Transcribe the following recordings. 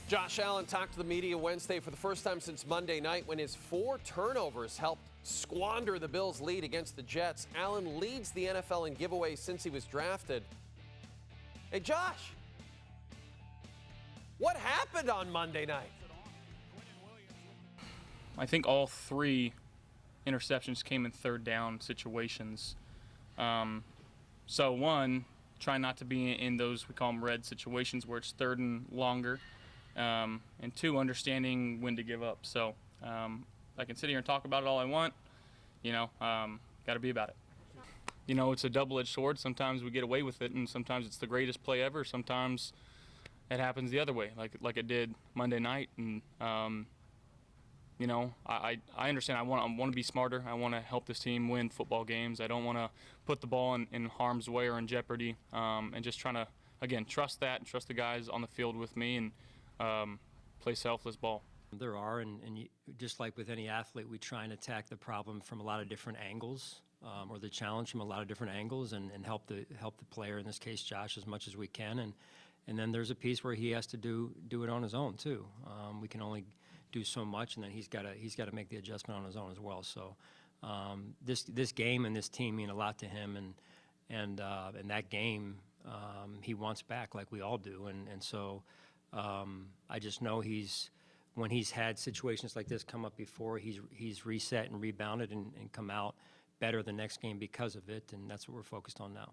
Josh Allen talked to the media Wednesday for the first time since Monday night when his 4 turnovers helped squander the Bills' lead against the Jets. Allen leads the NFL in giveaways since he was drafted. Hey, Josh, what happened on Monday night? I think all 3 interceptions came in third down situations. So one, try not to be in those, we call them red situations, where it's third and longer. And 2, understanding when to give up. So I can sit here and talk about it all I want. Got to be about it. It's a double-edged sword. Sometimes we get away with it, and sometimes it's the greatest play ever. Sometimes it happens the other way, like it did Monday night. And I understand. I want to be smarter. I want to help this team win football games. I don't want to put the ball in harm's way or in jeopardy. And just trying to, again, trust that and trust the guys on the field with me and play selfless ball. There are, and just like with any athlete, we try and attack the problem from a lot of different angles, or the challenge from a lot of different angles, and help the player, in this case Josh, as much as we can. And then there's a piece where he has to do it on his own too. We can only do so much, and then he's got to make the adjustment on his own as well. So this game and this team mean a lot to him, and that game he wants back, like we all do. And so I just know when he's had situations like this come up before, he's reset and rebounded and come out better the next game because of it, and that's what we're focused on now.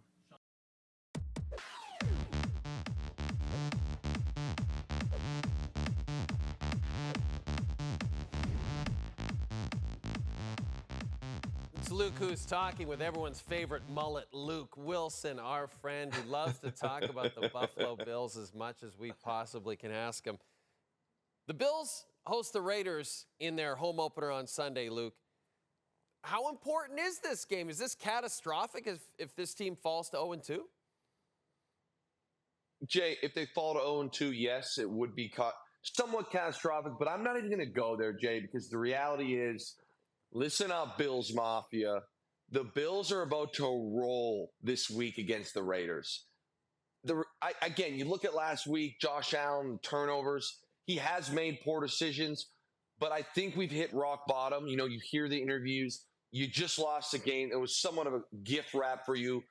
It's Luke who's talking with everyone's favorite mullet, Luke Willson, our friend who loves to talk about the Buffalo Bills as much as we possibly can ask him. The Bills host the Raiders in their home opener on Sunday, Luke. How important is this game? Is this catastrophic if this team falls to 0-2? Jay, if they fall to 0-2, yes, it would be somewhat catastrophic, but I'm not even going to go there, Jay, because the reality is, listen up, Bills Mafia. The Bills are about to roll this week against the Raiders. Again, you look at last week, Josh Allen, turnovers. He has made poor decisions, but I think we've hit rock bottom. You hear the interviews. You just lost a game. It was somewhat of a gift wrap for you.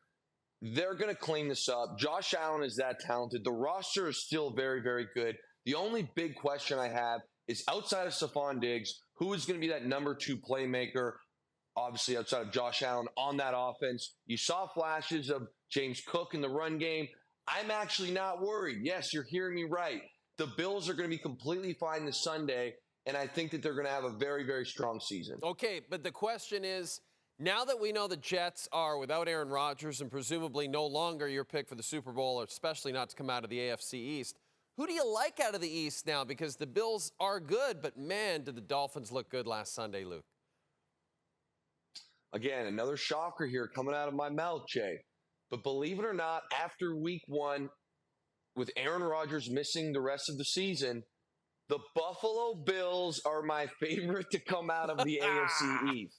They're going to clean this up. Josh Allen is that talented. The roster is still very, very good. The only big question I have is, outside of Stephon Diggs, who is going to be that number 2 playmaker, obviously outside of Josh Allen, on that offense? You saw flashes of James Cook in the run game. I'm actually not worried. Yes, you're hearing me right. The Bills are going to be completely fine this Sunday, and I think that they're going to have a very, very strong season. Okay, but the question is, now that we know the Jets are without Aaron Rodgers and presumably no longer your pick for the Super Bowl, or especially not to come out of the AFC East, who do you like out of the East now? Because the Bills are good, but man, did the Dolphins look good last Sunday, Luke. Again, another shocker here coming out of my mouth, Jay. But believe it or not, after week 1, with Aaron Rodgers missing the rest of the season, the Buffalo Bills are my favorite to come out of the AFC East.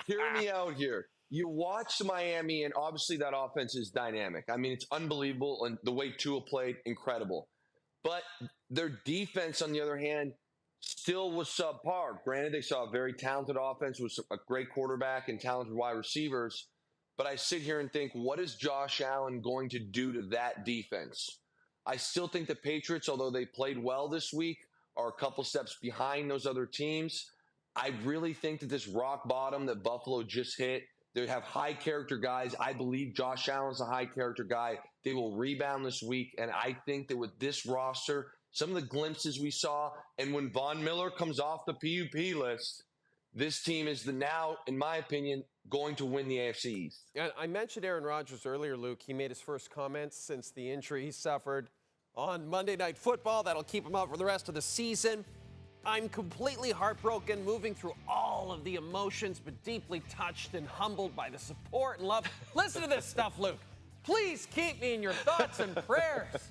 Hear me out here. You watch Miami, and obviously that offense is dynamic. I mean, it's unbelievable, and the way Tua played, incredible. But their defense, on the other hand, still was subpar. Granted, they saw a very talented offense with a great quarterback and talented wide receivers. But I sit here and think, what is Josh Allen going to do to that defense? I still think the Patriots, although they played well this week, are a couple steps behind those other teams. I really think that this rock bottom that Buffalo just hit, they have high character guys. I believe Josh Allen's a high character guy. They will rebound this week. And I think that with this roster, some of the glimpses we saw, and when Von Miller comes off the PUP list, this team is now, in my opinion, going to win the AFC East. And I mentioned Aaron Rodgers earlier, Luke. He made his first comments since the injury he suffered on Monday Night Football. That'll keep him out for the rest of the season. I'm completely heartbroken, moving through all of the emotions, but deeply touched and humbled by the support and love. Listen to this stuff, Luke. Please keep me in your thoughts and prayers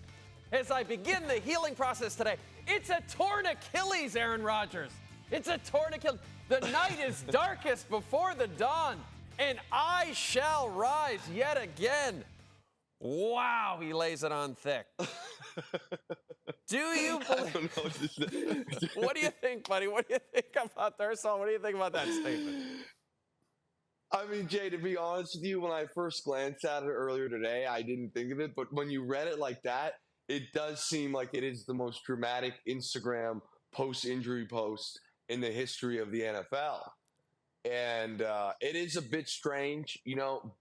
as I begin the healing process today. It's a torn Achilles, Aaron Rodgers. It's a torn Achilles. The night is darkest before the dawn, and I shall rise yet again. Wow, he lays it on thick. Do you I believe? don't know what to say. What do you think, buddy? What do you think about Thursday? What do you think about that statement? I mean, Jay, to be honest with you, when I first glanced at it earlier today, I didn't think of it. But when you read it like that, it does seem like it is the most dramatic Instagram post-injury post in the history of the NFL. And it is a bit strange,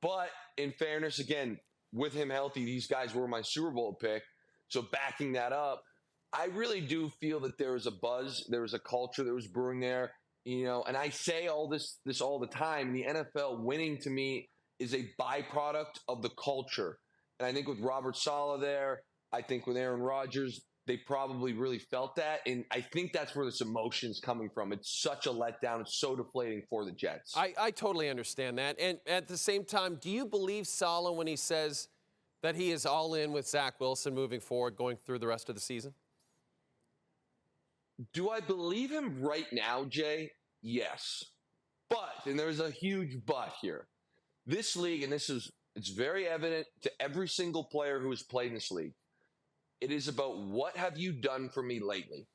but in fairness, again, with him healthy, these guys were my Super Bowl pick. So backing that up, I really do feel that there was a buzz, there was a culture that was brewing there. And I say all this all the time. The NFL winning to me is a byproduct of the culture. And I think with Robert Saleh there, I think with Aaron Rodgers, they probably really felt that. And I think that's where this emotion's coming from. It's such a letdown. It's so deflating for the Jets. I totally understand that. And at the same time, do you believe Saleh when he says that he is all in with Zach Wilson moving forward, going through the rest of the season? Do I believe him right now, Jay? Yes. But, and there's a huge but here. This league, and it's very evident to every single player who has played in this league, it is about what have you done for me lately?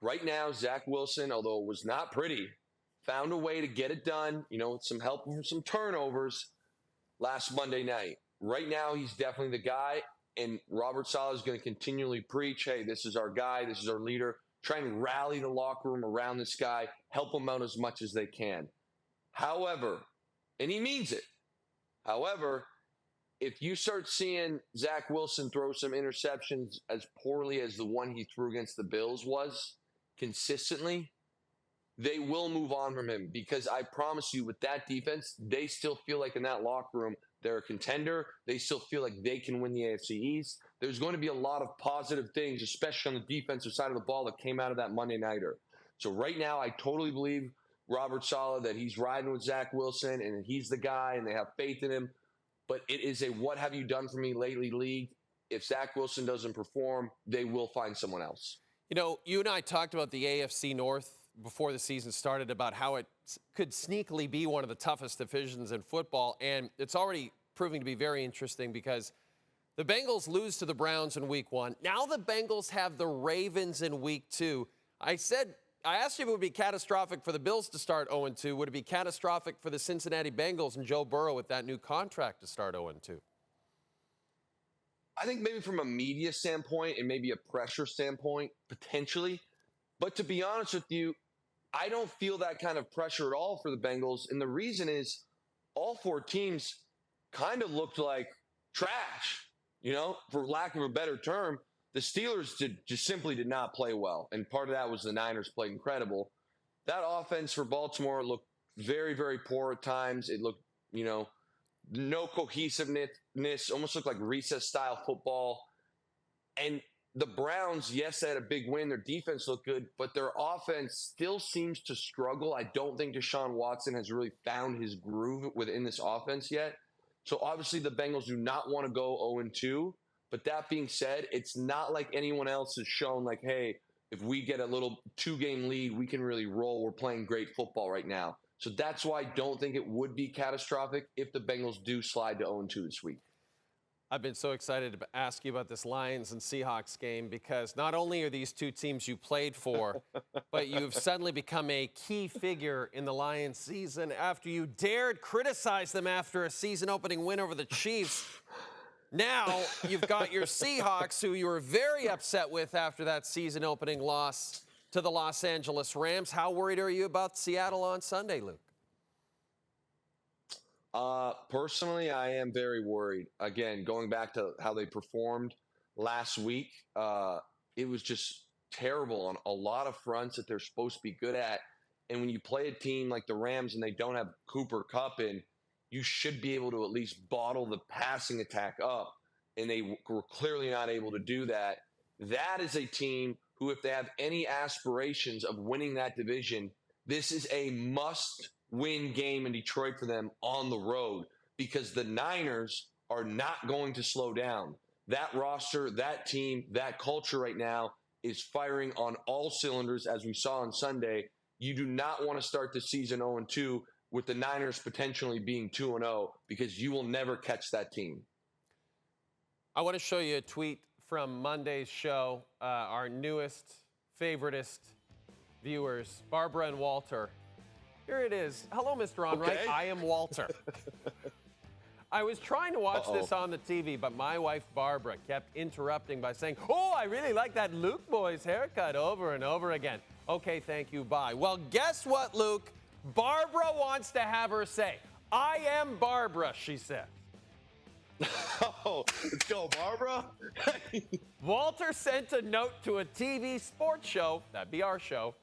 Right now, Zach Wilson, although it was not pretty, found a way to get it done, with some help from some turnovers last Monday night. Right now, he's definitely the guy, and Robert Saleh is going to continually preach, hey, this is our guy, this is our leader. Try and rally the locker room around this guy, help him out as much as they can. However, and he means it, however, if you start seeing Zach Wilson throw some interceptions as poorly as the one he threw against the Bills was consistently, they will move on from him because I promise you with that defense, they still feel like in that locker room, they're a contender. They still feel like they can win the AFC East. There's going to be a lot of positive things, especially on the defensive side of the ball that came out of that Monday Nighter. So right now, I totally believe Robert Saleh that he's riding with Zach Wilson and he's the guy and they have faith in him. But it is a what have you done for me lately league. If Zach Wilson doesn't perform, they will find someone else. You and I talked about the AFC North before the season started about how it could sneakily be one of the toughest divisions in football. And it's already proving to be very interesting because the Bengals lose to the Browns in week 1. Now the Bengals have the Ravens in week 2. I asked you if it would be catastrophic for the Bills to start 0-2. Would it be catastrophic for the Cincinnati Bengals and Joe Burrow with that new contract to start 0-2? I think maybe from a media standpoint and maybe a pressure standpoint, potentially. But to be honest with you, I don't feel that kind of pressure at all for the Bengals. And the reason is all 4 teams kind of looked like trash, for lack of a better term. The Steelers just simply did not play well. And part of that was the Niners played incredible. That offense for Baltimore looked very, very poor at times. It looked, no cohesiveness, almost looked like recess-style football. And the Browns, yes, they had a big win. Their defense looked good, but their offense still seems to struggle. I don't think Deshaun Watson has really found his groove within this offense yet. So obviously the Bengals do not want to go 0-2. But that being said, it's not like anyone else has shown like, hey, if we get a little 2-game lead, we can really roll. We're playing great football right now. So that's why I don't think it would be catastrophic if the Bengals do slide to 0-2 this week. I've been so excited to ask you about this Lions and Seahawks game because not only are these two teams you played for, but you've suddenly become a key figure in the Lions season after you dared criticize them after a season-opening win over the Chiefs. Now you've got your Seahawks, who you were very upset with after that season-opening loss to the Los Angeles Rams. How worried are you about Seattle on Sunday, Luke? Personally, I am very worried. Again, going back to how they performed last week, it was just terrible on a lot of fronts that they're supposed to be good at. And when you play a team like the Rams and they don't have Cooper Kupp in, you should be able to at least bottle the passing attack up. And they were clearly not able to do that. That is a team who, if they have any aspirations of winning that division, this is a must-win game in Detroit for them on the road because the Niners are not going to slow down. That roster, that team, that culture right now is firing on all cylinders, as we saw on Sunday. You do not want to start the season 0-2 with the Niners potentially being 2-0 because you will never catch that team. I want to show you a tweet from Monday's show, our newest, favoritist viewers, Barbara and Walter. Here it is. Hello, Mr. Onrait. Okay. I am Walter. I was trying to watch this on the TV, but my wife, Barbara, kept interrupting by saying, oh, I really like that Luke boy's haircut over and over again. Okay, thank you, bye. Well, guess what, Luke? Barbara wants to have her say. I am Barbara, she said. Oh, let's go, Barbara. Walter sent a note to a TV sports show, that'd be our show,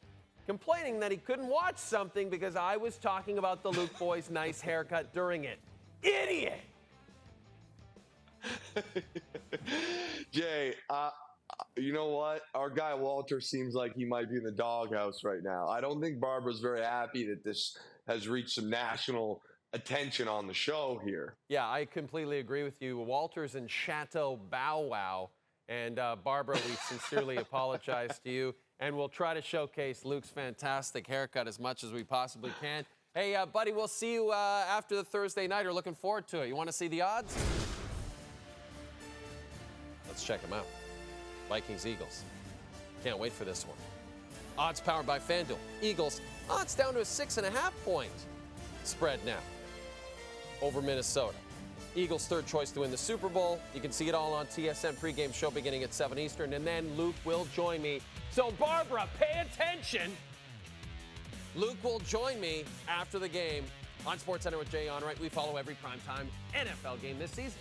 complaining that he couldn't watch something because I was talking about the Luke boy's nice haircut during it. Idiot! Jay, you know what? Our guy Walter seems like he might be in the doghouse right now. I don't think Barbara's very happy that this has reached some national attention on the show here. Yeah, I completely agree with you. Walter's in Chateau Bow Wow. And Barbara, we sincerely apologize to you. And we'll try to showcase Luke's fantastic haircut as much as we possibly can. Hey, buddy, we'll see you after the Thursday night. We're looking forward to it. You want to see the odds? Let's check them out. Vikings-Eagles. Can't wait for this one. Odds powered by FanDuel. Eagles, odds down to a 6.5-point spread now over Minnesota. Eagles' third choice to win the Super Bowl. You can see it all on TSN pregame show beginning at 7 Eastern. And then Luke will join me. So, Barbara, pay attention. Luke will join me after the game on SportsCenter with Jay Onrait. We follow every primetime NFL game this season.